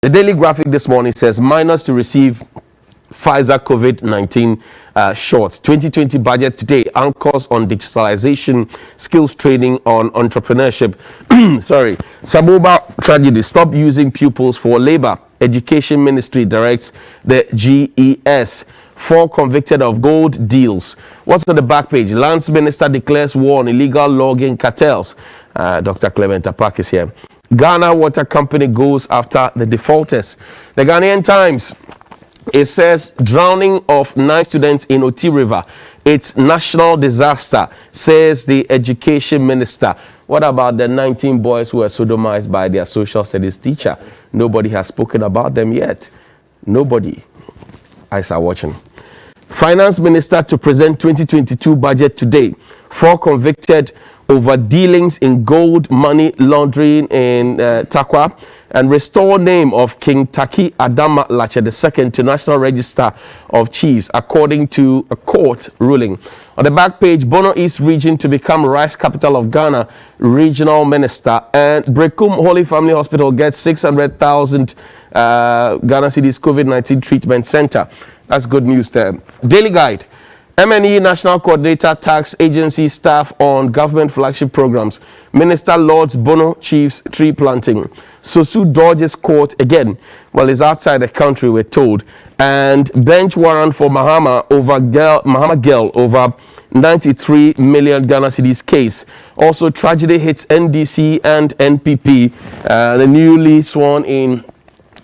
The Daily Graphic this morning says minors to receive Pfizer COVID-19 shots. 2020 budget today anchors on digitalization, skills training, on entrepreneurship. Sorry. Saboba tragedy. Stop using pupils for labor. Education Ministry directs the GES. 4 convicted of gold deals. What's on the back page? Lands Minister declares war on illegal logging cartels. Dr. Clement Apak is here. Ghana Water Company goes after the defaulters. The Ghanaian Times, it says drowning of 9 students in Oti River. It's national disaster, says the education minister. What about the 19 boys who were sodomized by their social studies teacher? Nobody has spoken about them yet. Nobody. Eyes are watching. Finance minister to present 2022 budget today. 4 convicted over dealings in gold money laundering in Takwa, and restore name of King Taki Adama Lache II to National Register of Chiefs, according to a court ruling. On the back page, Bono East region to become rice capital of Ghana, regional minister, and Brekum Holy Family Hospital gets 600,000 Ghana Cedis COVID-19 treatment center. That's good news there. Daily Guide. MNE National Coordinator tax agency staff on government flagship programs. Minister Lords Bono chiefs tree planting. Sosu dodges court again. Well, he's outside the country, we're told. And bench warrant for Mahama Girl over 93 million Ghana Cedis case. Also, tragedy hits NDC and NPP. The newly sworn in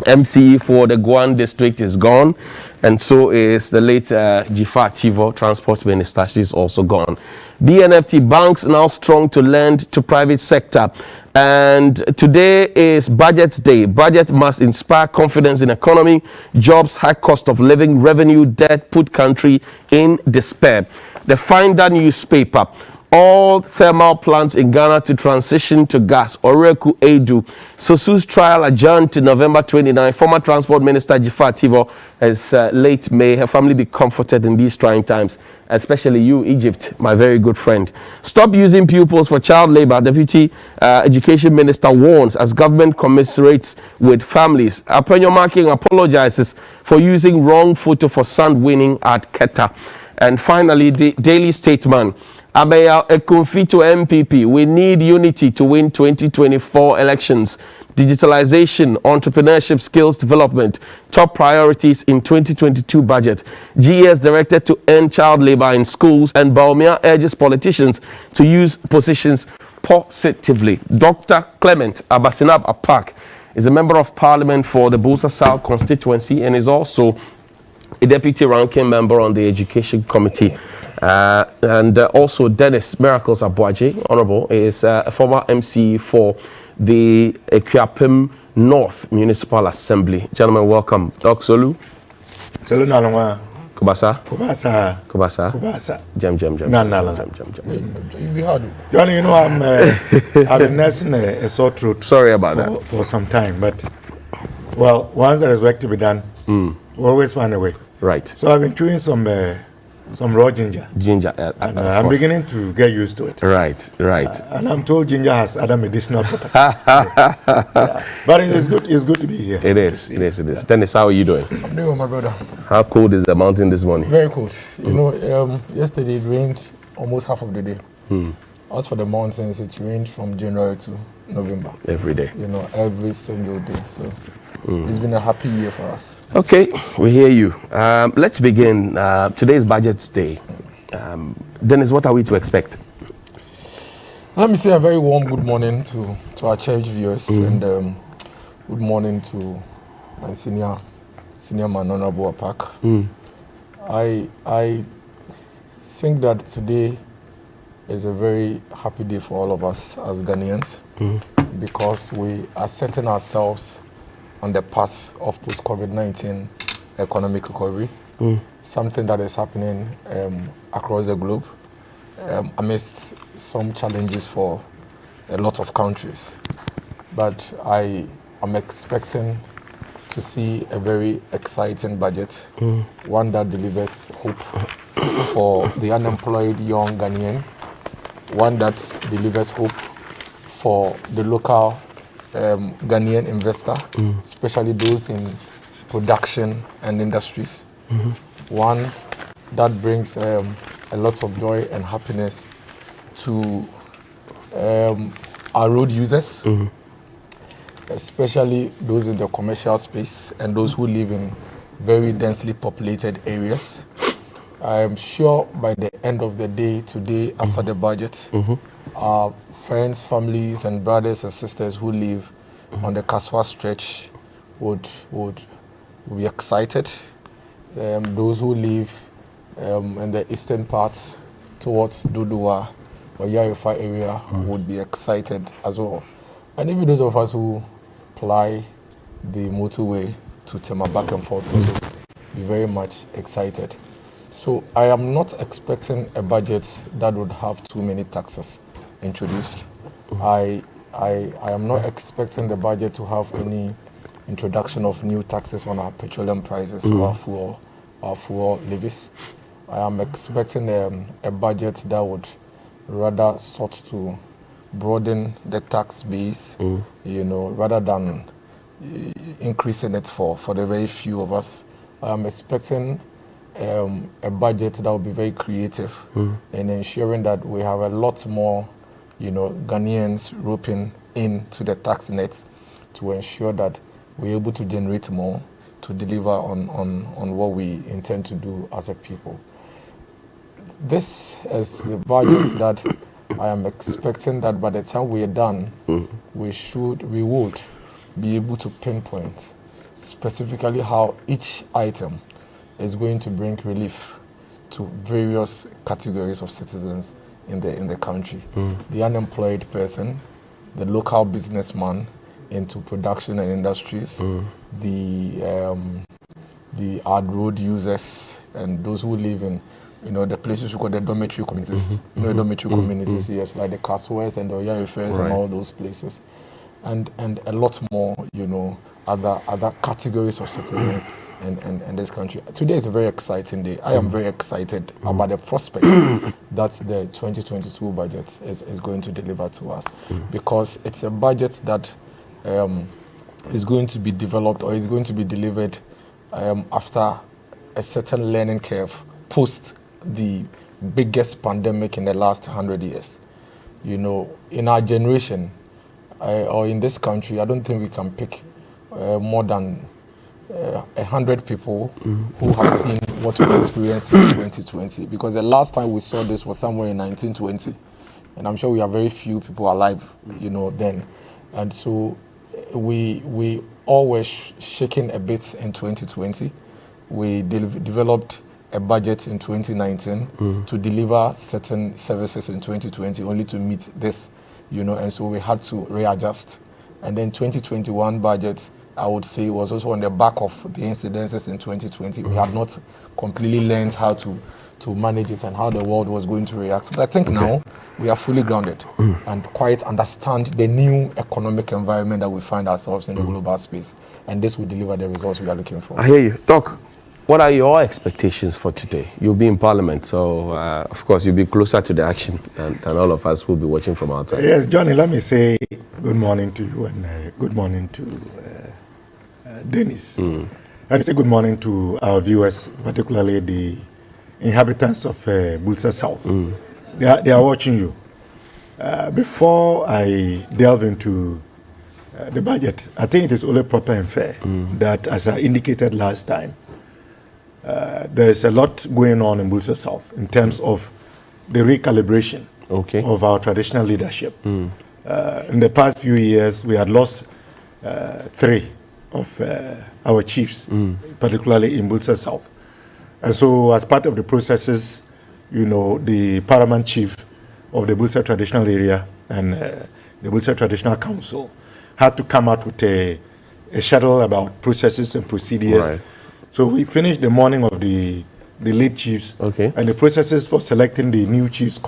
MC for the Guan district is gone, and so is the late Jifa Tivo, transport minister. She's also gone. BNFT banks now strong to lend to private sector. And today is budget day. Budget must inspire confidence in economy, jobs, high cost of living, revenue, debt, put country in despair. The Finder newspaper. All thermal plants in Ghana to transition to gas. Oreku Edu. Sosu's trial adjourned to November 29. Former Transport Minister Jifa Tivo has late May. Her family be comforted in these trying times, especially you, Egypt, my very good friend. Stop using pupils for child labor. Deputy Education Minister warns as government commiserates with families. Apenyo Marking apologizes for using wrong photo for son winning at Keta. And finally, the Daily Statesman. Abeya Ekunfi to MPP. We need unity to win 2024 elections. Digitalization, entrepreneurship, skills development, top priorities in 2022 budget. GS directed to end child labor in schools, and Baumia urges politicians to use positions positively. Dr. Clement Abasinab Apak is a member of parliament for the Busa South constituency and is also a deputy ranking member on the education committee. And also Dennis Miracles Abuaje, Honorable, is a former MC for the Equiapim North Municipal Assembly. Gentlemen, welcome. Doc Solu. Solu Nalama. Kubasa. Kubasa. Kubasa. Kubasa. Jam. You be hard. You know, I've been nursing a sore throat. Sorry about that. For some time, but well, once there is work to be done, we always find a way. Right. So I've been chewing some raw ginger. And I'm beginning to get used to it. Right. And I'm told ginger has other medicinal properties. Yeah. But it is good. It's good to be here. It is. Dennis, how are you doing? I'm doing well, my brother. How cold is the mountain this morning? Very cold. You know, yesterday it rained almost half of the day. As for the mountains, it rained from January to November. Every day. You know, every single day. So it's been a happy year for us. Okay, we hear you. Let's begin. Today's budget day. Dennis, what are we to expect? Let me say a very warm good morning to our church viewers and good morning to my senior man, Honorable Apak. I think that today is a very happy day for all of us as Ghanaians because we are setting ourselves on the path of post-COVID-19 economic recovery, something that is happening across the globe amidst some challenges for a lot of countries. But I am expecting to see a very exciting budget, one that delivers hope for the unemployed young Ghanaian, one that delivers hope for the local Ghanaian investor, especially those in production and industries. One that brings a lot of joy and happiness to our road users, especially those in the commercial space and those who live in very densely populated areas. I am sure by the end of the day today, after the budget, our friends, families, and brothers and sisters who live on the Kaswa stretch would be excited. Those who live in the eastern parts towards Dodua or Yarifa area would be excited as well. And even those of us who ply the motorway to Tema back and forth also be very much excited. So I am not expecting a budget that would have too many taxes introduced. I am not expecting the budget to have any introduction of new taxes on our petroleum prices or fuel levies. I am expecting a budget that would rather sought to broaden the tax base, rather than increasing it for the very few of us. I am expecting a budget that will be very creative in ensuring that we have a lot more, Ghanaians roping into the tax net to ensure that we're able to generate more to deliver on what we intend to do as a people. This is the budget that I am expecting that by the time we are done, we would be able to pinpoint specifically how each item is going to bring relief to various categories of citizens in the country. The unemployed person, the local businessman into production and industries, the road users, and those who live in the places we call the dormitory communities. Dormitory communities, yes, like the Kaswas and the Oyarifers and all those places, and a lot more, other categories of citizens in this country. Today is a very exciting day. I am very excited about the prospect that the 2022 budget is going to deliver to us, because it's a budget that is going to be developed or is going to be delivered after a certain learning curve post the biggest pandemic in the last 100 years. In our generation or in this country, I don't think we can pick more than 100 people who have seen what we experienced in 2020, because the last time we saw this was somewhere in 1920, and I'm sure we have very few people alive, then. And so we all were shaken a bit in 2020. We developed a budget in 2019 to deliver certain services in 2020 only to meet this, and so we had to readjust. And then 2021 budget, I would say, was also on the back of the incidences in 2020. We had not completely learned how to manage it and how the world was going to react. But I think now we are fully grounded and quite understand the new economic environment that we find ourselves in the global space. And this will deliver the results we are looking for. I hear you. Doc, what are your expectations for today? You'll be in Parliament, so of course you'll be closer to the action than all of us who will be watching from outside. Yes, Johnny, let me say good morning to you and good morning to Dennis. And say good morning to our viewers, particularly the inhabitants of Bulsa South. They are watching you. Before I delve into the budget, I think it is only proper and fair that, as I indicated last time, there is a lot going on in Bulsa South in terms of the recalibration of our traditional leadership. In the past few years, we had lost 3 of our chiefs, particularly in Bulsa South. And so, as part of the processes, the paramount chief of the Bulsa traditional area and the Bulsa Traditional Council had to come out with a schedule about processes and procedures. Right. So we finished the morning of the late chiefs, and the processes for selecting the new chiefs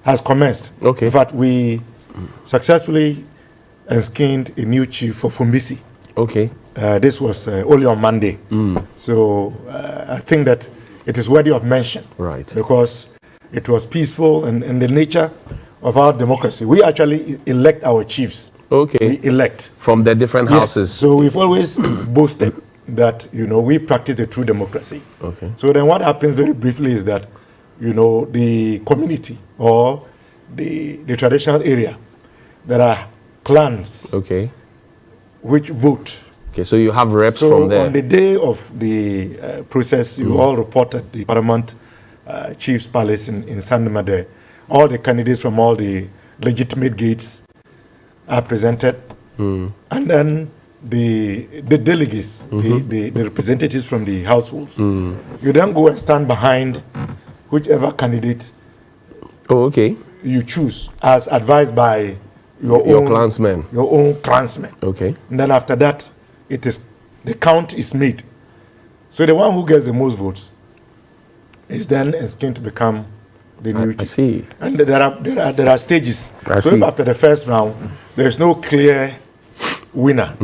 has commenced. In fact, we successfully enskined a new chief for Fumbisi. This was only on Monday. So I think that it is worthy of mention, because it was peaceful, and the nature of our democracy. We actually elect our chiefs. Okay. We elect. From the different houses. So we've always boasted that, we practice the true democracy. Okay. So then what happens very briefly is that, the community or the traditional area, there are clans which vote. Okay, so you have reps so from there. On the day of the process, you all report at the Paramount Chief's Palace in Sandema there. All the candidates from all the legitimate gates are presented. And then the delegates, the representatives from the households, you then go and stand behind whichever candidate you choose as advised by your clansmen. Your own clansmen. Okay. And then after that, the count is made. So the one who gets the most votes is then going to become the new chief. I see. And there are stages. I so see. if after the first round there is no clear winner,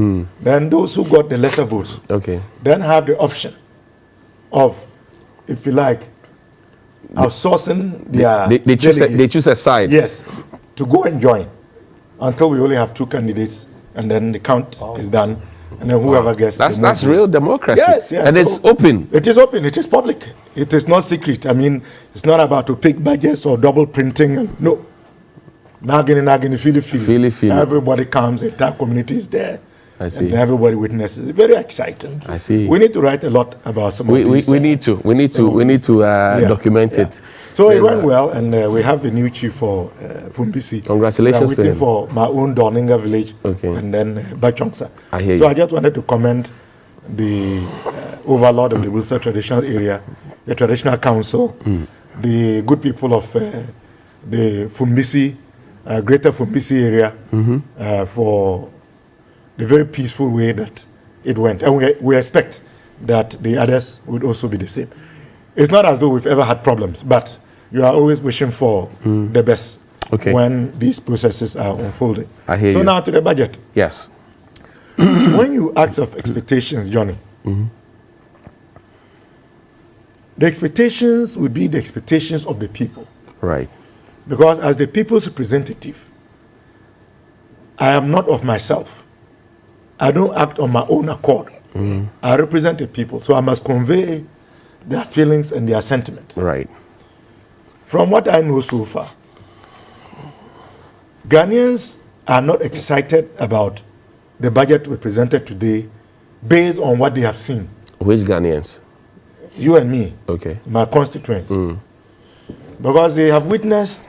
then those who got the lesser votes then have the option of, if you like, outsourcing their they choose a side. Yes, to go and join until we only have 2 candidates, and then the count is done, and then whoever gets that's real democracy. Yes, and so it's open. It is open. It is public. It is not secret. I mean, it's not about to pick budgets or double printing. No. Nagini, feel. Everybody comes. The entire community is there. I see. And everybody witnesses. It's very exciting. I see. We need to write a lot about some of these. We need to document it. So it went well, and we have a new chief for Fumbisi. Congratulations to him. For my own Dorninga village, and then Bachongsa. I hear so you. I just wanted to commend the overlord of the Bulsa traditional area, the traditional council, the good people of the Fumbisi, greater Fumbisi area, for the very peaceful way that it went. And we expect that the others would also be the same. It's not as though we've ever had problems, but you are always wishing for the best when these processes are unfolding. I hear you. Now to the budget. Yes. When you ask of expectations, Johnny, the expectations would be the expectations of the people. Right. Because as the people's representative, I am not of myself. I don't act on my own accord. I represent the people, so I must convey their feelings and their sentiment. Right. From what I know so far, Ghanaians are not excited about the budget we presented today based on what they have seen. Which Ghanaians? You and me. Okay. My constituents. Because they have witnessed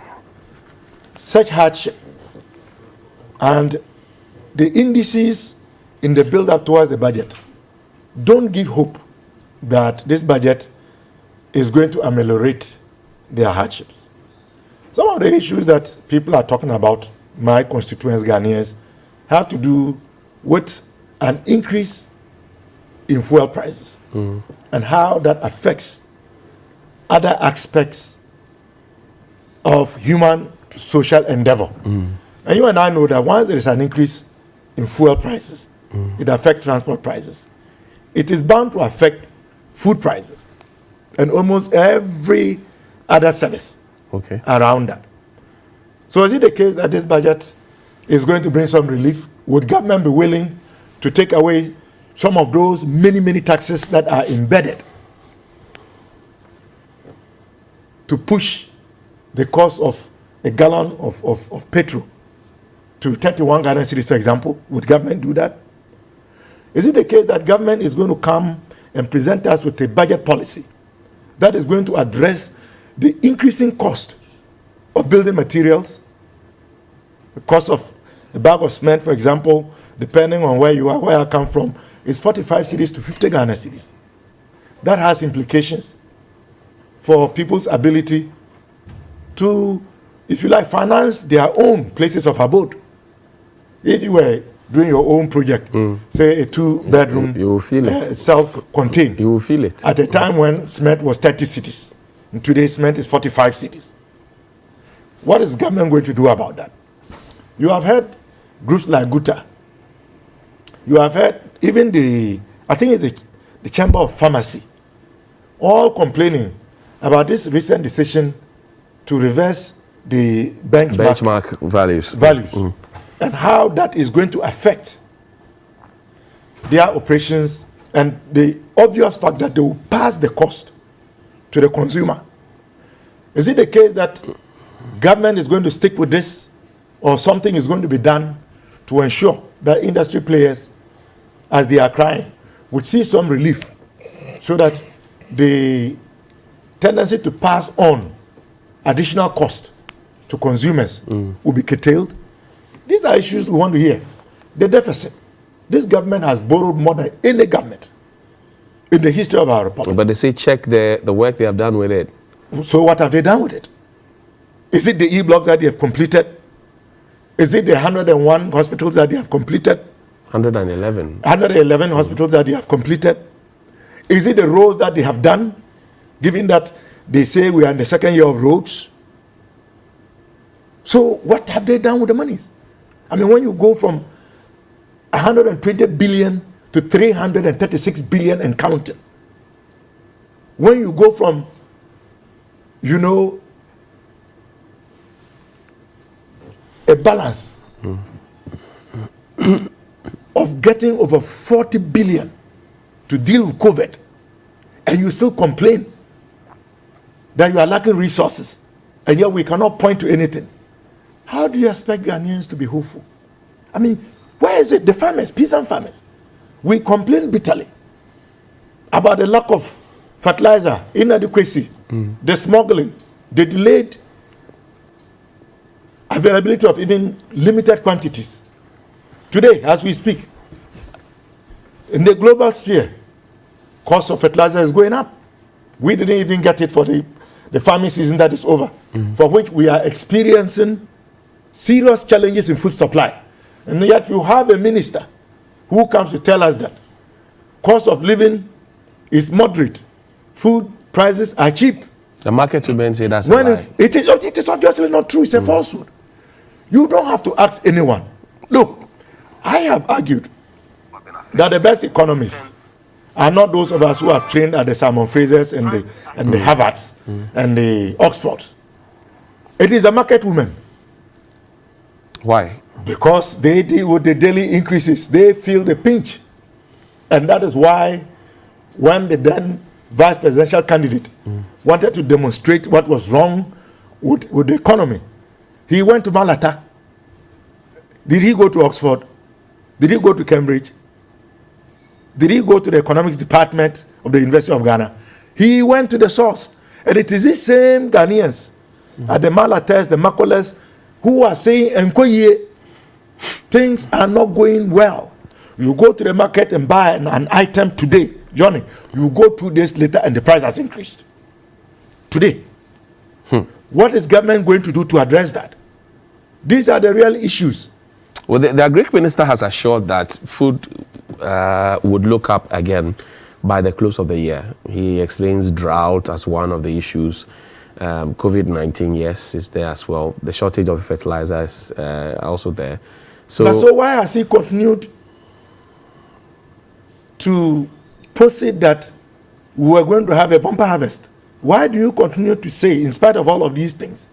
such hardship, and the indices in the build-up towards the budget don't give hope that this budget is going to ameliorate their hardships. Some of the issues that people are talking about, my constituents, Ghanaians, have to do with an increase in fuel prices and how that affects other aspects of human social endeavor. And you and I know that once there is an increase in fuel prices, it affects transport prices. It is bound to affect food prices and almost every other service around that. So is it the case that this budget is going to bring some relief? Would government be willing to take away some of those many taxes that are embedded to push the cost of a gallon of petrol to 31 Ghana cedis, for example? Would government do that? Is it the case that government is going to come and present us with a budget policy that is going to address the increasing cost of building materials? The cost of a bag of cement, for example, depending on where you are, where I come from, is 45 cedis to 50 Ghana cedis. That has implications for people's ability to, if you like, finance their own places of abode. If you were doing your own project, say a 2-bedroom, you will feel it. Self-contained. You will feel it. At a time when cement was 30 cities, and today cement is 45 cities. What is government going to do about that? You have heard groups like Guta. You have heard even I think it's the Chamber of Pharmacy, all complaining about this recent decision to reverse the benchmark values. And how that is going to affect their operations, and the obvious fact that they will pass the cost to the consumer. Is it the case that government is going to stick with this, or something is going to be done to ensure that industry players, as they are crying, would see some relief, so that the tendency to pass on additional cost to consumers will be curtailed? These are issues we want to hear. The deficit. This government has borrowed more than any government in the history of our republic. But they say check the work they have done with it. So what have they done with it? Is it the e-blocks that they have completed? Is it the 101 hospitals that they have completed? 111. 111 hospitals that they have completed? Is it the roads that they have done, given that they say we are in the second year of roads? So what have they done with the monies? I mean, when you go from 120 billion to 336 billion and counting, when you go from, a balance of getting over 40 billion to deal with COVID, and you still complain that you are lacking resources, and yet we cannot point to anything, how do you expect Ghanaians to be hopeful? I mean, where is it? The farmers, peasant farmers. We complain bitterly about the lack of fertilizer, inadequacy, the smuggling, the delayed availability of even limited quantities. Today, as we speak, in the global sphere, cost of fertilizer is going up. We didn't even get it for the farming season that is over, for which we are experiencing serious challenges in food supply. And yet you have a minister who comes to tell us that cost of living is moderate, food prices are cheap. The market women say that's When it is obviously not true. It's a falsehood. You don't have to ask anyone. Look, I have argued that the best economists are not those of us who have trained at the Simon Frasers and the Harvards and the Oxfords. It is the market women. Why? Because they deal with the daily increases. They feel the pinch. And that is why when the then vice presidential candidate wanted to demonstrate what was wrong with the economy, he went to Malata. Did he go to Oxford? Did he go to Cambridge? Did he go to the economics department of the University of Ghana? He went to the source. And it is these same Ghanaians at the Malatas, the Makolas, who are saying, Nkoye, things are not going well. You go to the market and buy an item today, Johnny, you go 2 days later and the price has increased. Today. What is government going to do to address that? These are the real issues. Well, the Greek minister has assured that food would look up again by the close of the year. He explains drought as one of the issues. COVID-19, yes, is there as well. The shortage of fertilizers also there. So why has he continued to posit that we were going to have a bumper harvest? Why do you continue to say, in spite of all of these things,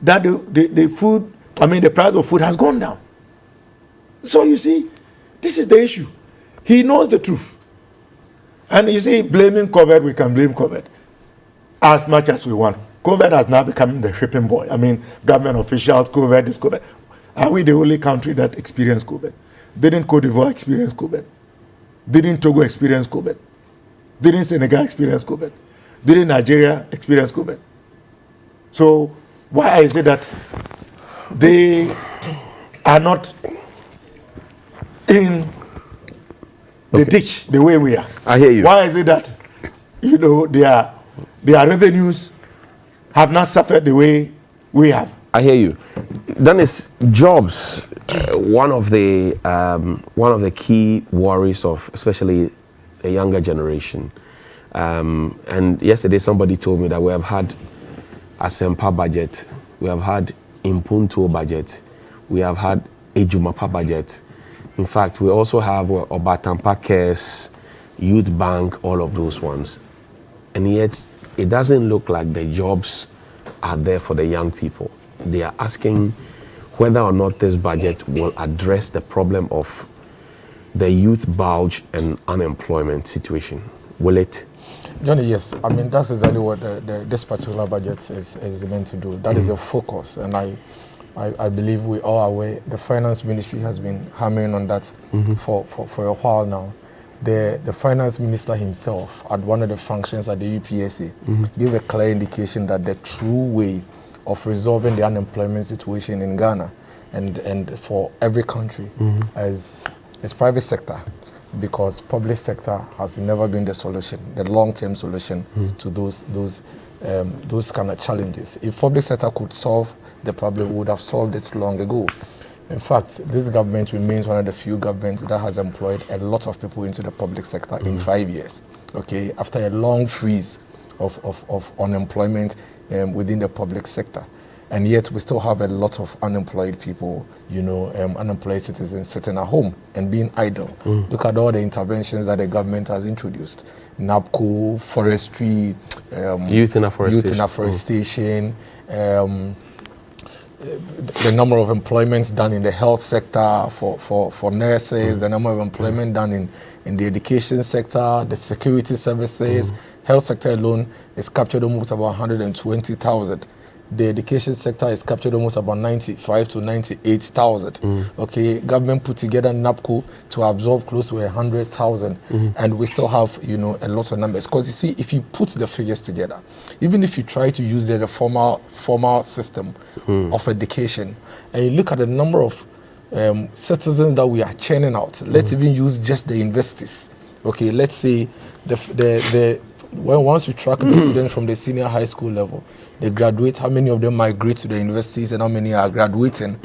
that the price of food has gone down? So you see, this is the issue. He knows the truth. And you see, blaming COVID, we can blame COVID as much as we want. COVID has now become the shipping boy. I mean, government officials, COVID, this COVID. Are we the only country that experienced COVID? Didn't Cote d'Ivoire experience COVID? Didn't Togo experience COVID? Didn't Senegal experience COVID? Didn't Nigeria experience COVID? So why is it that they are not in the ditch the way we are? I hear you. Why is it that their revenues have not suffered the way we have? I hear you. Then it's jobs. One of the key worries of especially the younger generation. And yesterday somebody told me that we have had a Sempa budget, we have had Impunto budget, we have had Ejumapa budget. In fact, we also have Obatampa Cares, Youth Bank, all of those ones. And yet, it doesn't look like the jobs are there for the young people. They are asking whether or not this budget will address the problem of the youth bulge and unemployment situation. Will it? Johnny, yes. I mean, that's exactly what this particular budget is meant to do. That is the focus. And I believe we all are aware the finance ministry has been hammering on that for a while now. The finance minister himself, at one of the functions at the UPSA, gave a clear indication that the true way of resolving the unemployment situation in Ghana and for every country is private sector, because public sector has never been the solution, the long-term solution to those kind of challenges. If public sector could solve the problem, we would have solved it long ago. In fact, this government remains one of the few governments that has employed a lot of people into the public sector in 5 years, okay, after a long freeze of unemployment within the public sector. And yet we still have a lot of unemployed people, unemployed citizens sitting at home and being idle. Look at all the interventions that the government has introduced. NAPCO, forestry, youth in afforestation, the number of employments done in the health sector for nurses, the number of employment done in the education sector, the security services. Health sector alone is captured almost about 120,000. The education sector is captured almost about 95 to 98,000. Okay, government put together NAPCO to absorb close to 100,000, and we still have a lot of numbers. Because you see, if you put the figures together, even if you try to use the formal system of education, and you look at the number of citizens that we are churning out, let's even use just the universities. Okay, let's say once we track the students from the senior high school level, they graduate, how many of them migrate to the universities and how many are graduating.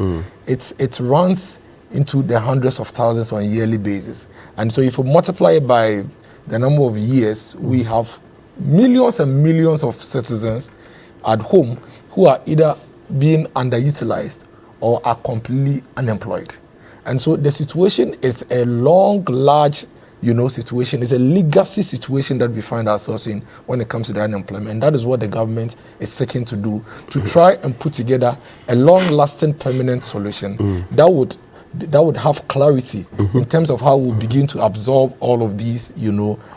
It runs into the hundreds of thousands on a yearly basis. And so if we multiply it by the number of years, we have millions and millions of citizens at home who are either being underutilized or are completely unemployed. And so the situation is a long, large situation. It's a legacy situation that we find ourselves in when it comes to the unemployment. And that is what the government is seeking to do, to try and put together a long-lasting permanent solution that would have clarity in terms of how we begin to absorb all of these,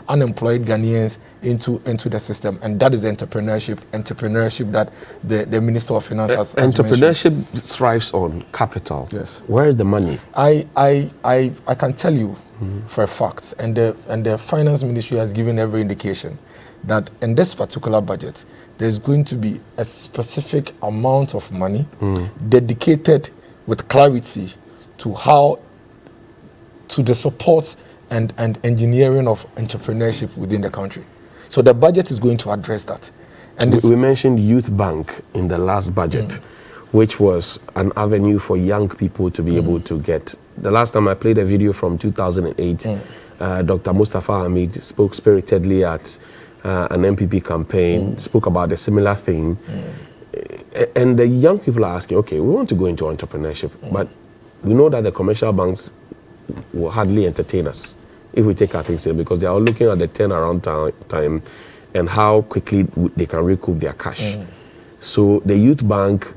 unemployed Ghanaians into the system. And that is the entrepreneurship that the Minister of Finance has entrepreneurship mentioned. Thrives on capital. Yes. Where is the money? I can tell you for a fact, and the Finance Ministry has given every indication that in this particular budget, there's going to be a specific amount of money dedicated with clarity to the support and engineering of entrepreneurship within the country. So the budget is going to address that. And we mentioned Youth Bank in the last budget, which was an avenue for young people to be able to get. The last time I played a video from 2008, Dr. Mustafa Hamid spoke spiritedly at an MPP campaign, spoke about a similar thing. And the young people are asking, okay, we want to go into entrepreneurship, but we know that the commercial banks will hardly entertain us if we take our things in, because they are looking at the turnaround time and how quickly they can recoup their cash. So the youth bank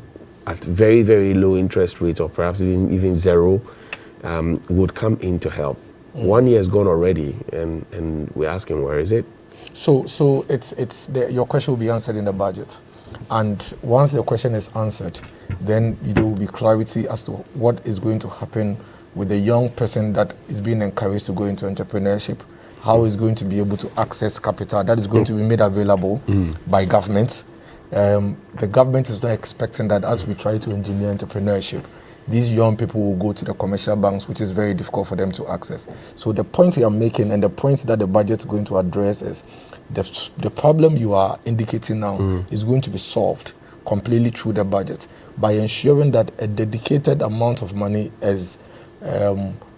at very, very low interest rates, or perhaps even zero, would come in to help. 1 year has gone already, and we're asking, where is it? So your question will be answered in the budget. And once the question is answered, then there will be clarity as to what is going to happen with the young person that is being encouraged to go into entrepreneurship, how he's going to be able to access capital that is going to be made available by government. The government is not expecting that as we try to engineer entrepreneurship, these young people will go to the commercial banks, which is very difficult for them to access. So the points I'm making and the points that the budget is going to address is the problem you are indicating now is going to be solved completely through the budget by ensuring that a dedicated amount of money is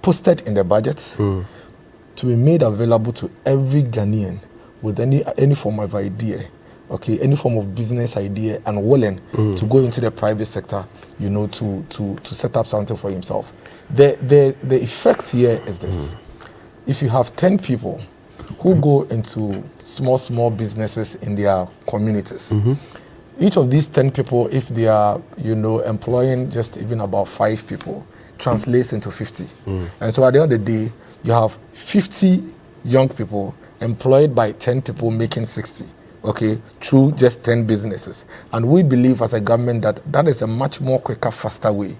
posted in the budget to be made available to every Ghanaian with any form of idea, okay, any form of business idea, and willing to go into the private sector, to set up something for himself. The effect here is this: if you have 10 people who go into small businesses in their communities, each of these 10 people, if they are, employing just even about 5 people, translates into 50. And so at the end of the day, you have 50 young people employed by 10 people making 60, okay, through just 10 businesses. And we believe as a government that is a much more quicker, faster way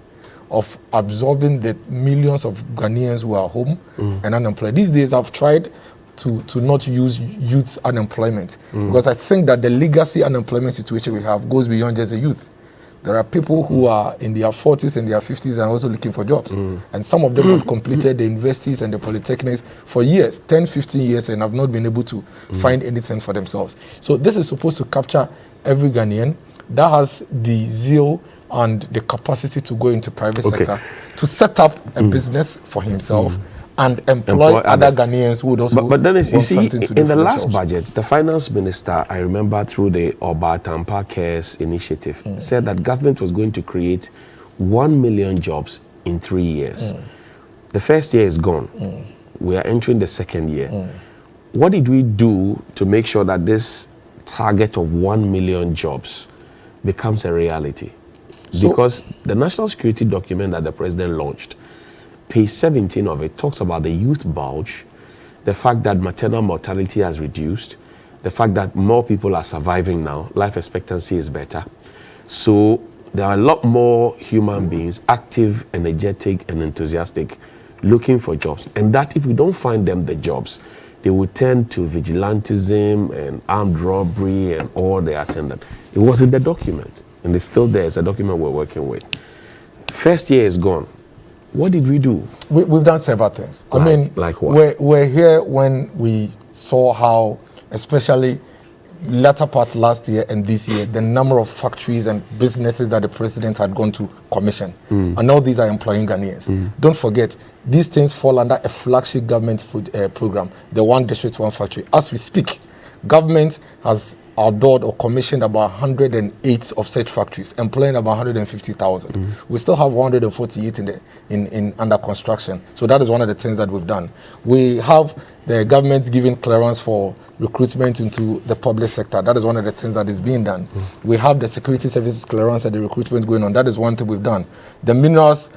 of absorbing the millions of Ghanaians who are home and unemployed. These days I've tried to not use youth unemployment because I think that the legacy unemployment situation we have goes beyond just the youth. There are people who are in their 40s and their 50s and also looking for jobs. And some of them have completed the universities and the polytechnics for years, 10, 15 years, and have not been able to find anything for themselves. So this is supposed to capture every Ghanaian that has the zeal and the capacity to go into private sector to set up a business for himself and employ other Ghanaians who would also but Dennis, you see, something to do in the last themselves. budget, the finance minister, I remember through the Oba Tampa Cares initiative, said that government was going to create 1 million jobs in 3 years. The first year is gone. We are entering the second year. What did we do to make sure that this target of 1 million jobs becomes a reality? Because the national security document that the president launched, page 17 of it talks about the youth bulge, the fact that maternal mortality has reduced, the fact that more people are surviving now, life expectancy is better. So there are a lot more human beings, active, energetic, and enthusiastic, looking for jobs. And that if we don't find them the jobs, they will turn to vigilantism and armed robbery and all the attendant. It was in the document, and it's still there. It's a document we're working with. First year is gone. What did we do? We've done several things. Like what? We're here when we saw how, especially latter part last year and this year, the number of factories and businesses that the president had gone to commission. And now these are employing Ghanaians. Don't forget, these things fall under a flagship government program, the One District, One Factory. As we speak, government has outdoored or commissioned about 108 of such factories, employing about 150,000. We still have 148 in under construction. So that is one of the things that we've done. We have the government giving clearance for recruitment into the public sector. That is one of the things that is being done. We have the security services clearance and the recruitment going on. That is one thing we've done. The Minerals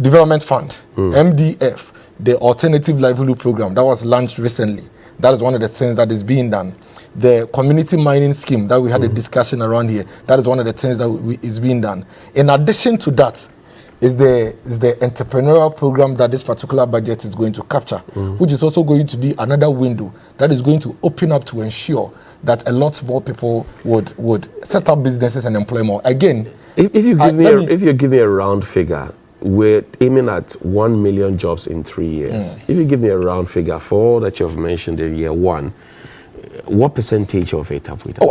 Development Fund, MDF, the Alternative Livelihood Program, that was launched recently. That is one of the things that is being done. The community mining scheme that we had a discussion around here, that is one of the things that is being done. In addition to that, is the entrepreneurial program that this particular budget is going to capture, which is also going to be another window that is going to open up to ensure that a lot more people would set up businesses and employ more. Again, if you give me a round figure, we're aiming at 1 million jobs in 3 years. If you give me a round figure for all that you've mentioned in year one, what percentage of it have we done?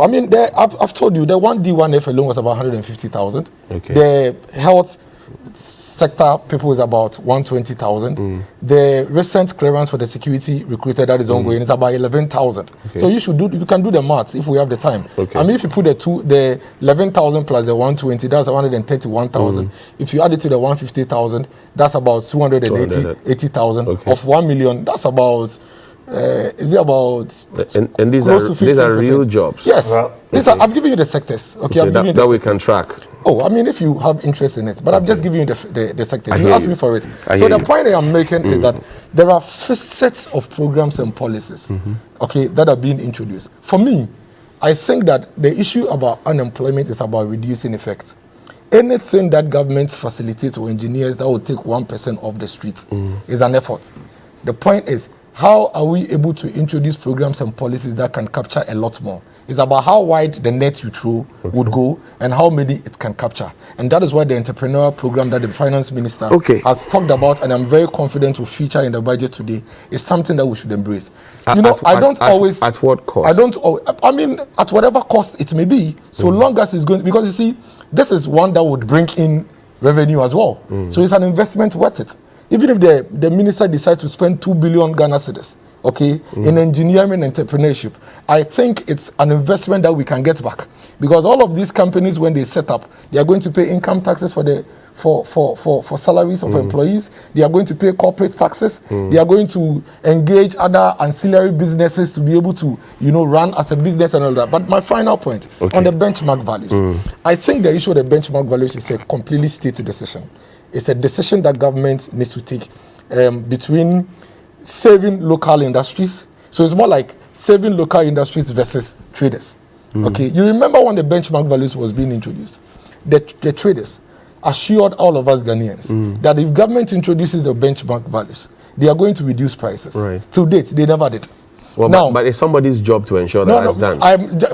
I've told you, the 1D1F alone was about 150,000. Okay. The health sector people is about 120,000. The recent clearance for the security recruiter that is ongoing is about 11,000. Okay. So you can do the maths if we have the time. Okay. I mean, if you put the 11,000 plus the 120, that's 131,000. If you add it to the 150,000, that's about 280,000. Okay. Of 1 million, that's about is it about and these are real jobs? Yes. These are, I've given you the sectors. Okay, I've given you the that we sectors. can track. Oh, I mean, if you have interest in it, but I've just given you the sectors. You asked me for it. So the point I am making is that there are facets of programs and policies, okay, that are being introduced. For me, I think that the issue about unemployment is about reducing effects. Anything that governments facilitate or engineers that will take 1% off the streets is an effort. The point is, how are we able to introduce programs and policies that can capture a lot more? It's about how wide the net you throw would go and how many it can capture. And that is why the entrepreneurial program that the finance minister has talked about, and I'm very confident will feature in the budget today, is something that we should embrace. At what cost? I mean, at whatever cost it may be, so long as it's going, because you see, this is one that would bring in revenue as well. So it's an investment worth it. even if the minister decides to spend 2 billion Ghana cedis, okay, in engineering and entrepreneurship, I think it's an investment that we can get back, because all of these companies, when they set up, they are going to pay income taxes for salaries of employees. They are going to pay corporate taxes. They are going to engage other ancillary businesses to be able to, run as a business and all that. But my final point on the benchmark values, I think the issue of the benchmark values is a completely state decision. It's a decision that government needs to take between saving local industries. So it's more like saving local industries versus traders. Okay, you remember when the benchmark values was being introduced? The traders assured all of us Ghanaians that if government introduces the benchmark values, they are going to reduce prices. Right. To date, they never did. Well, now, but it's somebody's job to ensure that that's done.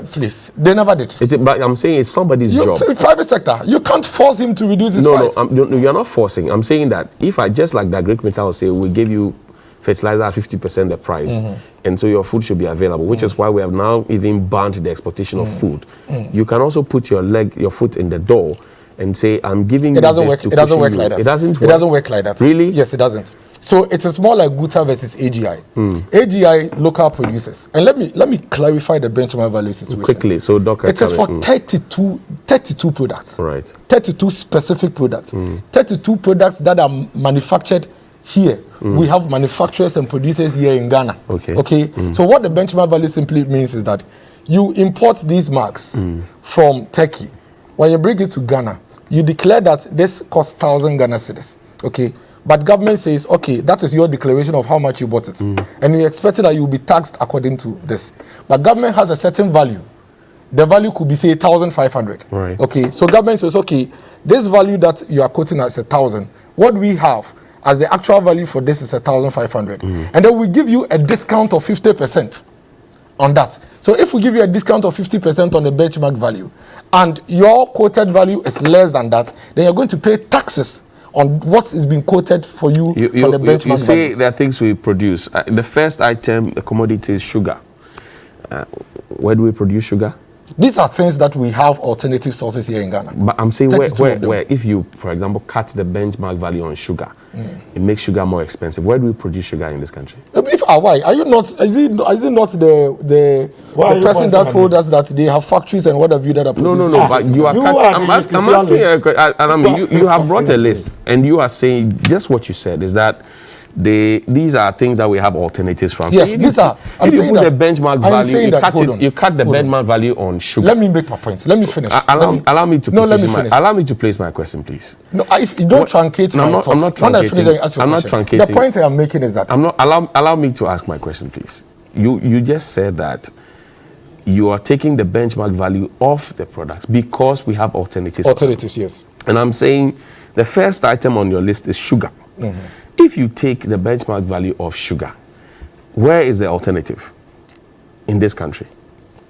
Please, they never did. But I'm saying it's somebody's job. Private sector, you can't force him to reduce his price. No, you're not forcing. I'm saying that if I, just like that Greek metal will say, we give you fertilizer at 50% the price, and so your food should be available, which is why we have now even banned the exportation of food. You can also put your foot in the door and say, I'm giving you this to cushion you. It doesn't work like that. It doesn't work like that. Really? Yes, it doesn't. So it is more like Guta versus AGI. AGI, local producers. And let me clarify the benchmark value situation. Quickly, so Doc, it is for 32 products. Right. 32 specific products. 32 products that are manufactured here. We have manufacturers and producers here in Ghana. Okay. So what the benchmark value simply means is that you import these marks from Turkey. When you bring it to Ghana, you declare that this costs 1,000 Ghana cedis. Okay. But government says, okay, that is your declaration of how much you bought it. And you expect that you will be taxed according to this. But government has a certain value. The value could be, say, 1,500. Right. Okay. So government says, okay, this value that you are quoting as 1,000, what we have as the actual value for this is 1,500. And then we give you a discount of 50% on that. So if we give you a discount of 50% on the benchmark value, and your quoted value is less than that, then you're going to pay taxes on what is being quoted for you from the benchmark value. You say there are things we produce. The first item, the commodity, is sugar. Where do we produce sugar? These are things that we have alternative sources here in Ghana. But I'm saying where if you, for example, cut the benchmark value on sugar, it makes sugar more expensive. Where do we produce sugar in this country? Why? Are you not? Is it not the person that told us that they have factories and what have you that are producing? No. But you are. I'm asking you. You have brought a list, and you are saying just what you said is that these are things that we have alternatives from. Yes, these are. If you put the benchmark value, you cut the benchmark value on sugar. Let me make my point. Let me finish. Allow me to. No, let me finish. Allow me to place my question, please. No, if you don't truncate my thoughts. I'm not truncating. When I finish, I ask you a question. Truncating. The point I am making is that allow me to ask my question, please. You just said that you are taking the benchmark value of the products because we have alternatives. Alternatives, yes. And I'm saying the first item on your list is sugar. If you take the benchmark value of sugar, where is the alternative in this country?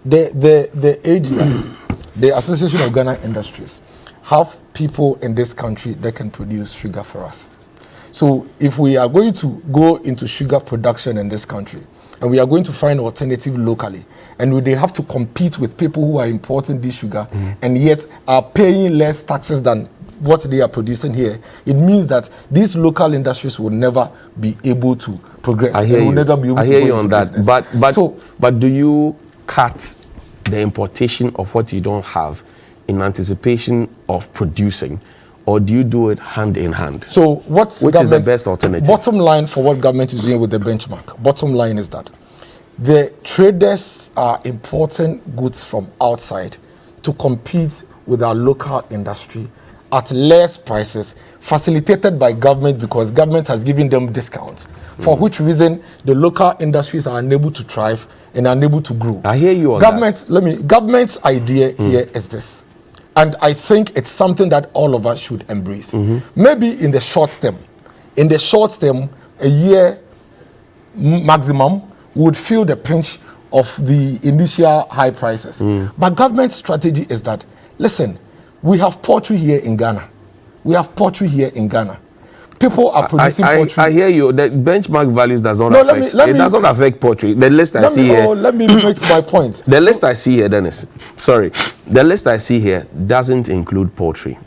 The AGI, the Association of Ghana Industries, have people in this country that can produce sugar for us. So if we are going to go into sugar production in this country, and we are going to find alternative locally, and they have to compete with people who are importing this sugar and yet are paying less taxes than what they are producing here, it means that these local industries will never be able to progress. I hear you. Never be able I to hear go you on into that. business. But do you cut the importation of what you don't have in anticipation of producing, or do you do it hand in hand? So which is the best alternative? Bottom line for what government is doing with the benchmark, bottom line is that the traders are importing goods from outside to compete with our local industry at less prices, facilitated by government because government has given them discounts, for which reason the local industries are unable to thrive and unable to grow. I hear you on that. Government's idea here is this, and I think it's something that all of us should embrace. Maybe in the short term, a year maximum, we would feel the pinch of the initial high prices. But government's strategy is that, listen, we have poultry here in Ghana. People are producing poultry. I hear you. The benchmark values does not affect. It does not affect poultry. The list I see here. Let me make my point. The list I see here, Dennis. Sorry. The list I see here doesn't include poultry.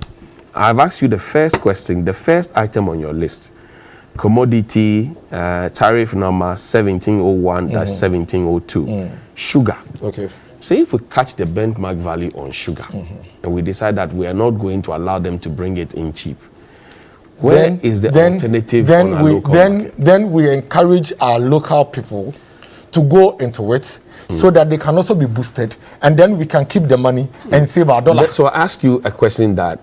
I've asked you the first question, the first item on your list. commodity tariff number 1701-1702, sugar. Okay. So if we catch the benchmark value on sugar and we decide that we are not going to allow them to bring it in cheap, where is the alternative on our local market? Then we encourage our local people to go into it so that they can also be boosted, and then we can keep the money and save our dollar. So I ask you a question: that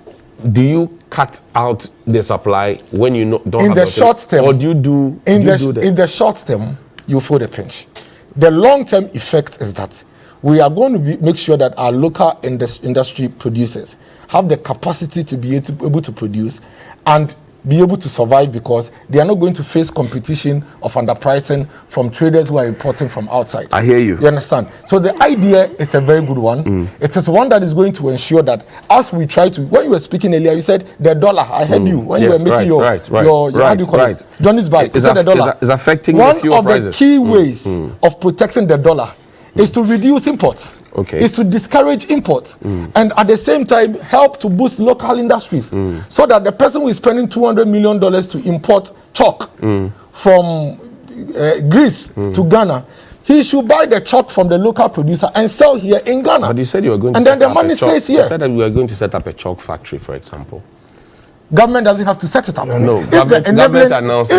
do you cut out the supply when you don't in have the short term, or do you do in the short term you feel the pinch? The long term effect is that we are going to make sure that our local industry producers have the capacity to be able to produce and be able to survive, because they are not going to face competition of underpricing from traders who are importing from outside. I hear you. You understand? So the idea is a very good one. It is one that is going to ensure that as we try to, when you were speaking earlier, you said the dollar. I heard you when you were making your how do you call it? Johnny's bite. You said the dollar is affecting one the fuel of prices. the key ways of protecting the dollar is to reduce imports. Okay. Is to discourage imports and at the same time help to boost local industries, so that the person who is spending $200 million to import chalk from Greece to Ghana, he should buy the chalk from the local producer and sell here in Ghana. But you said you were going to and then the money stays here. You said that we were going to set up a chalk factory, for example. Government doesn't have to set it up. No, government announced.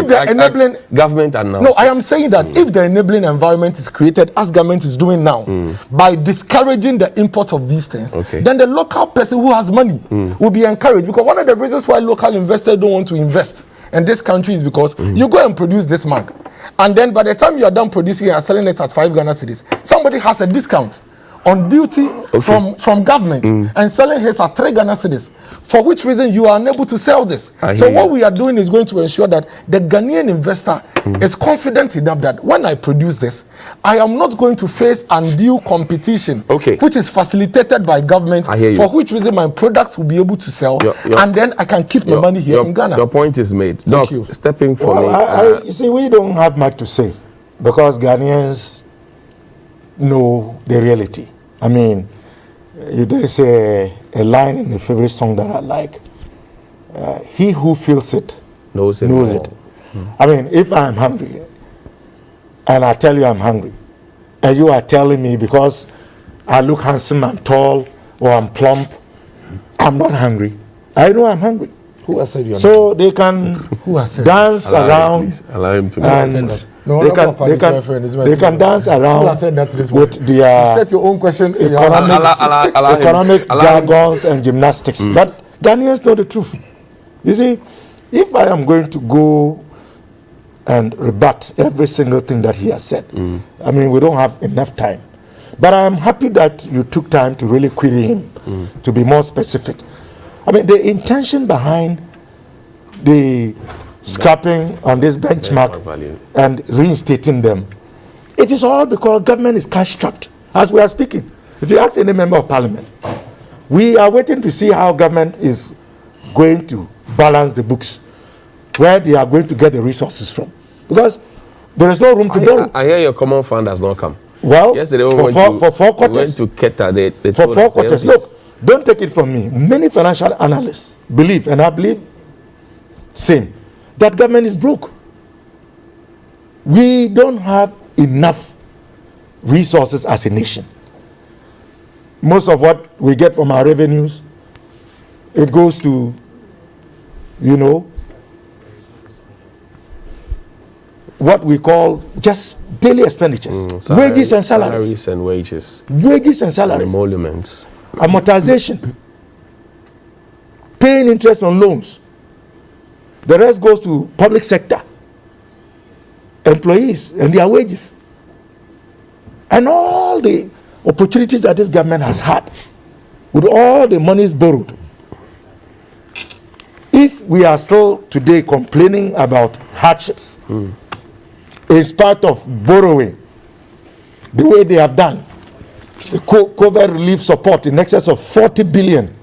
Government announced. No, I am saying that if the enabling environment is created, as government is doing now, by discouraging the import of these things, then the local person who has money will be encouraged. Because one of the reasons why local investors don't want to invest in this country is because you go and produce this mark, and then by the time you are done producing it and selling it at 5 Ghana cedis, somebody has a discount on duty from government and selling his at 3 Ghana cedis, for which reason you are unable to sell this. So what we are doing is going to ensure that the Ghanaian investor is confident enough that when I produce this, I am not going to face undue competition, which is facilitated by government, for which reason my products will be able to sell, and then I can keep my money here in Ghana. Your point is made. Thank you. Stepping for me. You see, we don't have much to say because Ghanaians know the reality. I mean, there is a line in a favorite song that I like. He who feels it knows it. I mean, if I'm hungry and I tell you I'm hungry, and you are telling me because I look handsome, I'm tall, or I'm plump, I'm not hungry. I know I'm hungry. Who has said you're so not? They can dance around and they can dance around with their set your own question economic jargons and gymnastics. But Ghanaians know the truth. You see, if I am going to go and rebut every single thing that he has said, I mean, we don't have enough time. But I am happy that you took time to really query him, to be more specific. I mean, the intention behind the scrapping on this benchmark and reinstating them, it is all because government is cash strapped as we are speaking. If you ask any member of parliament, we are waiting to see how government is going to balance the books, where they are going to get the resources from, because there is no room to borrow. I hear your common fund has not come. Well, yesterday for 4 quarters, went to Keta, they for 4 quarters. Look, don't take it from me. Many financial analysts believe, and I believe same, that government is broke. We don't have enough resources as a nation. Most of what we get from our revenues, it goes to, what we call just daily expenditures, wages and salaries. Salaries and wages. Wages and salaries. And emoluments. Amortization. Paying interest on loans. The rest goes to public sector employees and their wages. And all the opportunities that this government has had with all the monies borrowed. If we are still today complaining about hardships, it's part of borrowing the way they have done. The COVID relief support in excess of 40 billion.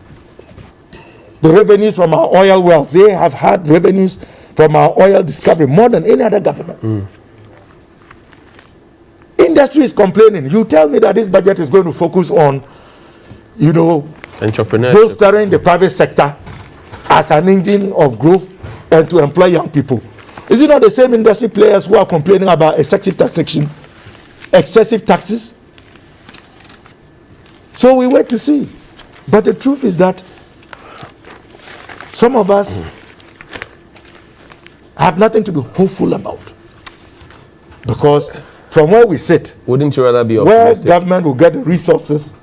The revenues from our oil wells, they have had revenues from our oil discovery more than any other government. Industry is complaining. You tell me that this budget is going to focus on, entrepreneurship, bolstering the private sector as an engine of growth and to employ young people. Is it not the same industry players who are complaining about excessive taxation, excessive taxes? So we wait to see. But the truth is that some of us have nothing to be hopeful about. Because from where we sit, wouldn't you rather be where optimistic? government will get the resources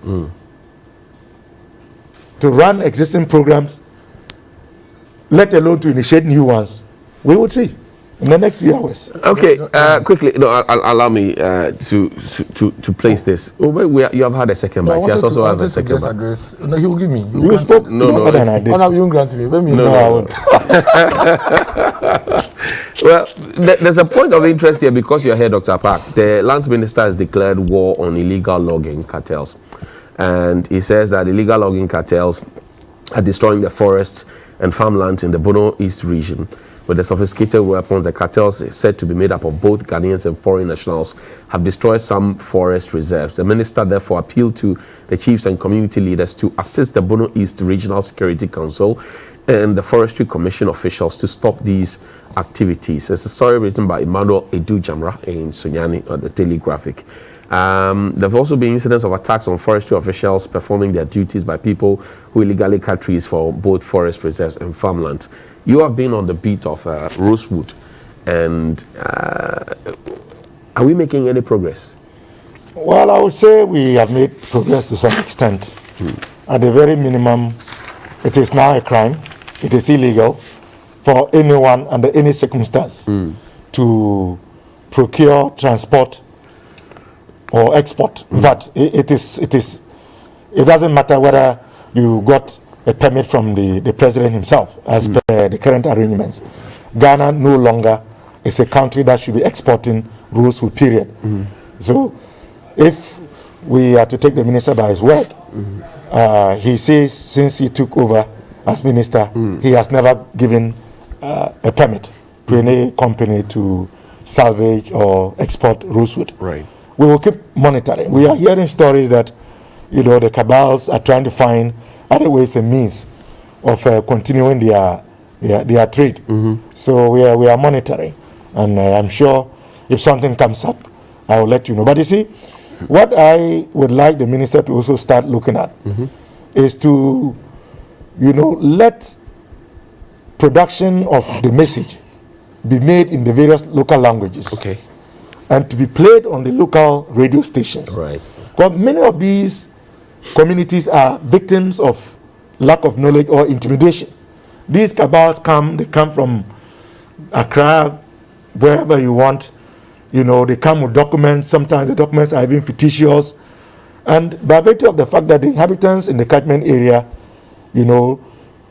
to run existing programs, let alone to initiate new ones, we would see in the next few hours. Okay, quickly, allow me to place this. You have had a second bite. Yes, also have a second bite. Address. No, he will give me. You spoke longer than I did. Oh, no, you won't grant me. No, I won't. Well, there's a point of interest here because you're here, Dr. Park. The Lands Minister has declared war on illegal logging cartels. And he says that illegal logging cartels are destroying the forests and farmlands in the Bono East region. With the sophisticated weapons, the cartels, said to be made up of both Ghanaians and foreign nationals, have destroyed some forest reserves. The minister therefore appealed to the chiefs and community leaders to assist the Bono East Regional Security Council and the Forestry Commission officials to stop these activities. It's a story written by Emmanuel Edu Jamra in Sunyani on the Daily Graphic. There have also been incidents of attacks on forestry officials performing their duties by people who illegally cut trees for both forest reserves and farmlands. You have been on the beat of Rosewood, and are we making any progress? Well, I would say we have made progress to some extent. At the very minimum, it is now a crime. It is illegal for anyone under any circumstance to procure, transport, or export. In fact, it doesn't matter whether you got a permit from the president himself, as per the current arrangements. Ghana no longer is a country that should be exporting rosewood, period. So if we are to take the minister by his word, he says since he took over as minister, he has never given a permit to any company to salvage or export rosewood. Right. We will keep monitoring. We are hearing stories that, the cabals are trying to find other ways and means of continuing their trade. So we are monitoring, and I'm sure if something comes up, I will let you know. But you see, what I would like the minister to also start looking at is to, let production of the message be made in the various local languages. Okay. And to be played on the local radio stations. Right. Because many of these communities are victims of lack of knowledge or intimidation. These cabals they come from Accra, wherever you want. They come with documents. Sometimes the documents are even fictitious. And by virtue of the fact that the inhabitants in the catchment area,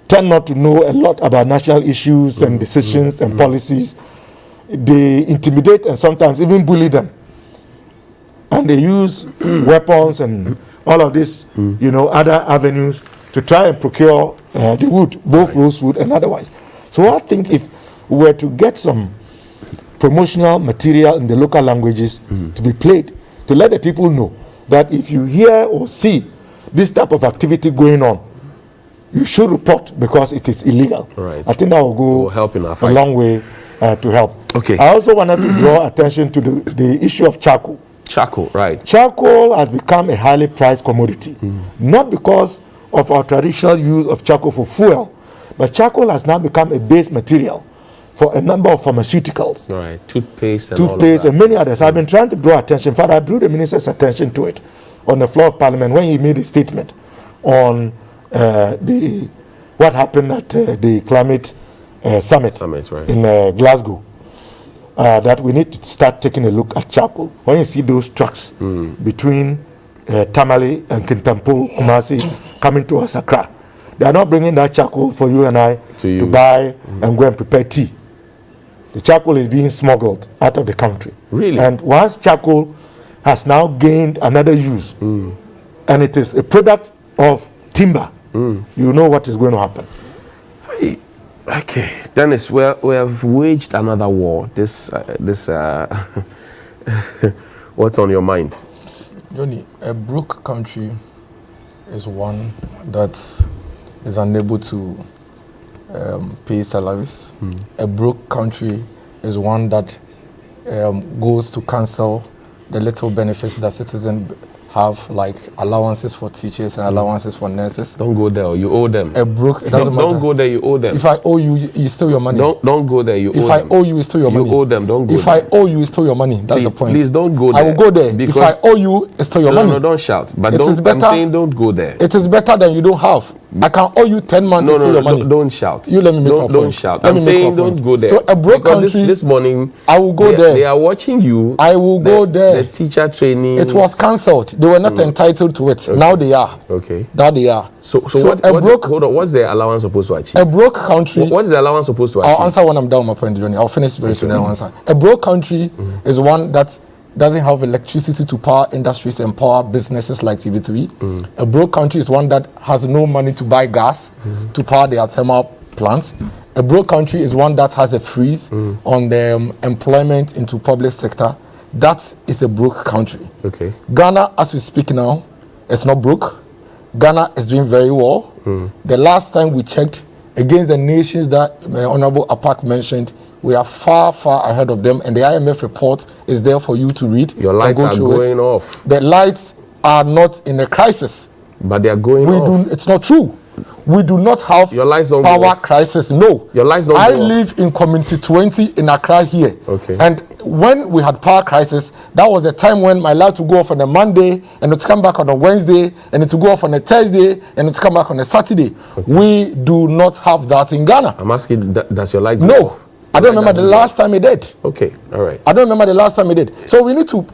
tend not to know a lot about national issues and decisions and policies, they intimidate and sometimes even bully them. And they use weapons and all of this, other avenues to try and procure the wood, both rosewood and otherwise. So I think if we were to get some promotional material in the local languages to be played, to let the people know that if you hear or see this type of activity going on, you should report because it is illegal. Right. I think that will go help in our a fight. long way to help. Okay. I also wanted to draw attention to the issue of charcoal. Charcoal, right. Charcoal has become a highly prized commodity, not because of our traditional use of charcoal for fuel, but charcoal has now become a base material for a number of pharmaceuticals. Right. Toothpaste and all of Toothpaste that. and many others. I've been trying to draw attention. In fact, I drew the minister's attention to it on the floor of Parliament when he made a statement on what happened at the climate summit right. in Glasgow. That we need to start taking a look at charcoal. When you see those trucks between Tamale and Kintampo, Kumasi, coming to us, Accra, they are not bringing that charcoal for you and I to buy and go and prepare tea. The charcoal is being smuggled out of the country. Really? And once charcoal has now gained another use, and it is a product of timber, you know what is going to happen. Okay, Dennis, we have waged another war. What's on your mind? Johnny, a broke country is one that is unable to pay salaries. A broke country is one that goes to cancel the little benefits that citizens have, like allowances for teachers and allowances for nurses. Don't go there, you owe them. It doesn't matter. Don't go there, you owe them. If I owe you, you steal your money. Don't go there, you owe them. If I owe you, you steal your money. You owe them, don't go If there. I owe you, you steal your money. That's the point. Please don't go there. I will go there. If I owe you, you steal your money. No, don't shout. But I'm saying don't go there. It is better than you don't have. I can owe you 10 months to steal your money. Don't shout. You let me make a point. Don't shout. I'm saying don't go there. So a broke country. This morning, I will go there. They are watching you. I will go there. The teacher training. It was cancelled. They were not entitled to it. Okay. Now they are. Okay. Now they are. So hold on. What's the allowance supposed to achieve? A broke country. What is the allowance supposed to achieve? I'll answer when I'm done with my point, Johnny. I'll finish very soon and I'll answer. A broke country is one that doesn't have electricity to power industries and power businesses like TV3. A broke country is one that has no money to buy gas to power their thermal plants. A broke country is one that has a freeze on the employment into public sector. That is a broke country. Okay. Ghana, as we speak now, is not broke. Ghana is doing very well. The last time we checked against the nations that Honorable Apak mentioned, we are far, far ahead of them, and the IMF report is there for you to read. Your lights are going off. The lights are not in a crisis. But they are going off. It's not true. We do not have your lights don't power crisis. No. Your lights don't I live in Community 20 in Accra here. Okay. And when we had power crisis, that was a time when my light would go off on a Monday and it would come back on a Wednesday and it would go off on a Thursday and it would come back on a Saturday. Okay. We do not have that in Ghana. I'm asking, does your light go No. off? I don't remember the last time it did. Okay, all right. I don't remember the last time it did. So we need to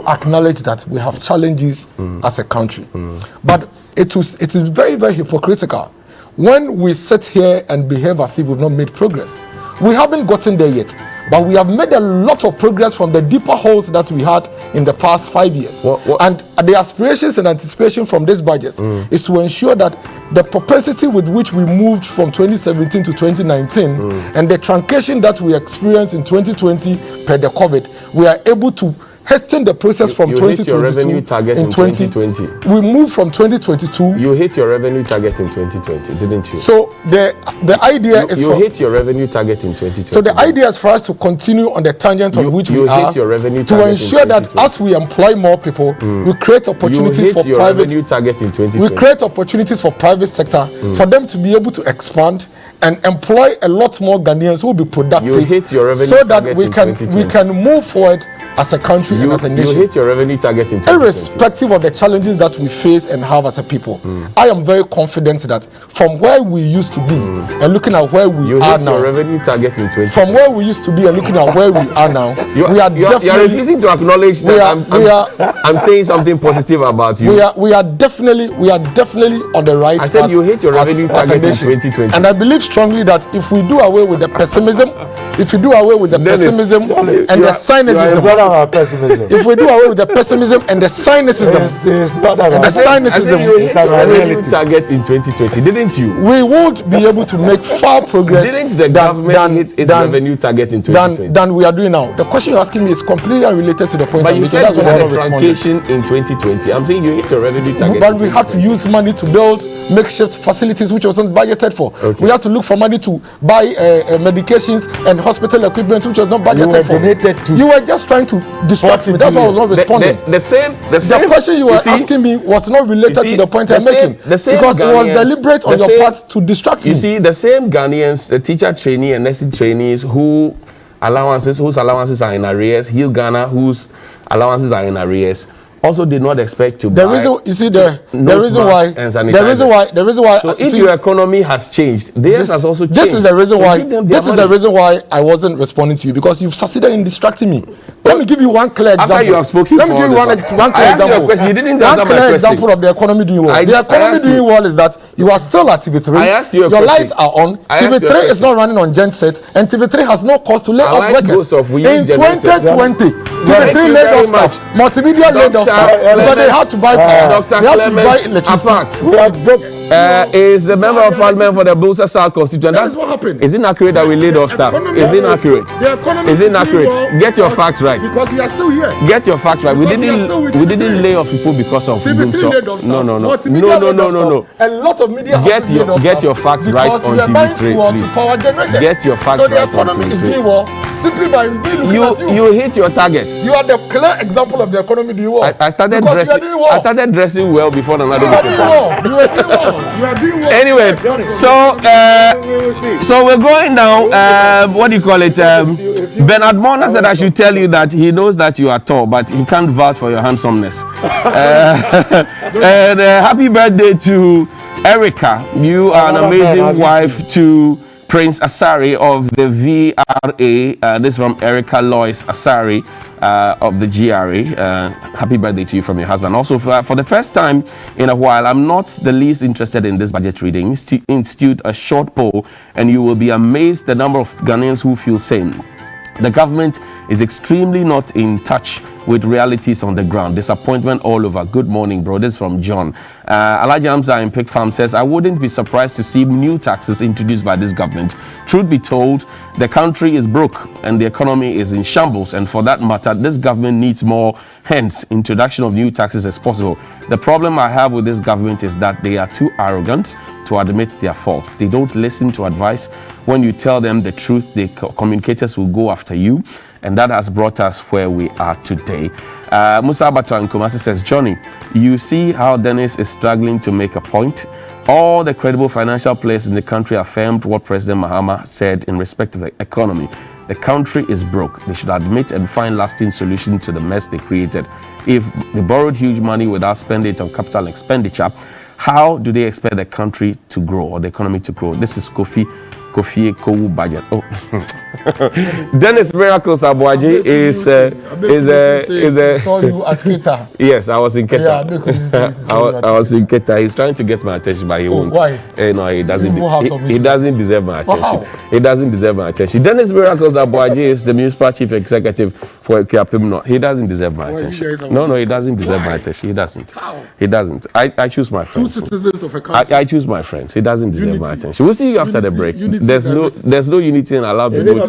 acknowledge that we have challenges as a country. But it is very, very hypocritical when we sit here and behave as if we've not made progress. We haven't gotten there yet, but we have made a lot of progress from the deeper holes that we had in the past 5 years. And the aspirations and anticipation from this budget is to ensure that the propensity with which we moved from 2017 to 2019 and the truncation that we experienced in 2020 per the COVID, we are able to hasten the process from 2022 hit your revenue target in 2020. We moved from 2022. You hit your revenue target in 2020, didn't you? So the idea is you hit your revenue target in 2020. So the idea is for us to continue on the tangent on which we are hit your revenue to ensure that as we employ more people, we create opportunities for private. Revenue target in 2020. We create opportunities for private sector for them to be able to expand and employ a lot more Ghanaians who will be productive. You hit your revenue so that target we can move forward as a country and as a nation. You hit your revenue target in 2020. Irrespective of the challenges that we face and have as a people, I am very confident that from where we used to be and looking at where we are now. You hit your revenue target in 2020. From where we used to be and looking at where we are now, you are refusing to acknowledge that I'm saying something positive about you. We are definitely on the right path. I said you hit your revenue target in 2020. And I believe strongly that if we do away with the pessimism, and the cynicism, if we do away with the pessimism and the cynicism, it's a revenue target in 2020, didn't you? We won't be able to make far progress. Didn't the government hit its revenue target in 2020? Than we are doing now. The question you're asking me is completely unrelated to the point. But you said you had a truncation in 2020. I'm saying you hit your revenue target. But we had to use money to build makeshift facilities which wasn't budgeted for. Okay. We had to look for money to buy medications and hospital equipment which was not budgeted for. You were just trying to distract me. That's why I was not responding. The question you were asking me was not related to the point I'm making. Because it was deliberate on your part to distract me. You see, the same Ghanaians, the teacher trainee and nursing trainees whose allowances are in arrears, Heal Ghana, whose allowances are in arrears, also did not expect to buy. The reason why. So if your economy has changed, theirs has also changed. This is the reason why. This is the reason why I wasn't responding to you, because you've succeeded in distracting me. Let me give you one clear example. After you have spoken, let me give you one clear example. You didn't answer my question. One clear example of the economy doing well. The economy doing well is that you are still at TV3. I asked you a your question. lights are on. TV3 is not running on genset, and TV3 has no cost to lay off workers. In 2020, TV3 laid off staff. Multimedia laid off staff because they had to buy power. They had to buy electricity. is the member of parliament for the Bulsa South constituent. That's what happened. Is it accurate that we laid off staff? Is it accurate? Is it accurate? Get your facts right. Because we are still here. Get your facts right. We didn't lay off people because of Bulsa. No. A lot of media Get your facts right on TV3, please. Get your facts right on TV3. So the economy is doing well simply by looking at you. You hit your target. You are the clear example of the economy doing well. I started dressing well before the You are doing well. You are doing well. You are doing well. Anyway, so we're going now. What do you call it? Bernard Mona said I should tell you that he knows that you are tall, but he can't vouch for your handsomeness. And happy birthday to Erica. You are an amazing wife to Prince Asari of the VRA. This is from Erica Lois Asari of the GRA. Happy birthday to you from your husband. Also, for the first time in a while, I'm not the least interested in this budget reading. Institute a short poll, and you will be amazed the number of Ghanaians who feel sane. The government is extremely not in touch with realities on the ground. Disappointment all over. Good morning, bro. This is from John. Alaji Hamza in Pig Farm says, I wouldn't be surprised to see new taxes introduced by this government. Truth be told, the country is broke and the economy is in shambles. And for that matter, this government needs more. Hence, introduction of new taxes is possible. The problem I have with this government is that they are too arrogant to admit their faults. They don't listen to advice. When you tell them the truth, the communicators will go after you. And that has brought us where we are today. Musa Abato Nkomasi says, Johnny, you see how Dennis is struggling to make a point? All the credible financial players in the country affirmed what President Mahama said in respect of the economy. The country is broke. They should admit and find lasting solution to the mess they created. If they borrowed huge money without spending it on capital expenditure, how do they expect the country to grow or the economy to grow? This is Kofi Kowu budget. Oh, Dennis Miracles Abuaji is saw you at Keta. Yes, I was in Keta. Yeah, I was in Keta. He's trying to get my attention, but he won't. Why? No, he doesn't. He doesn't deserve my attention. Wow. He doesn't deserve my attention. Dennis Miracles Abuaji is the municipal chief executive for Kiapimno. He doesn't deserve my attention. No, he doesn't deserve my attention. He doesn't. How? He doesn't. I choose my friends. Two citizens of a country. I choose my friends. He doesn't deserve my attention. We'll see you after the break. There's no unity in allowed people.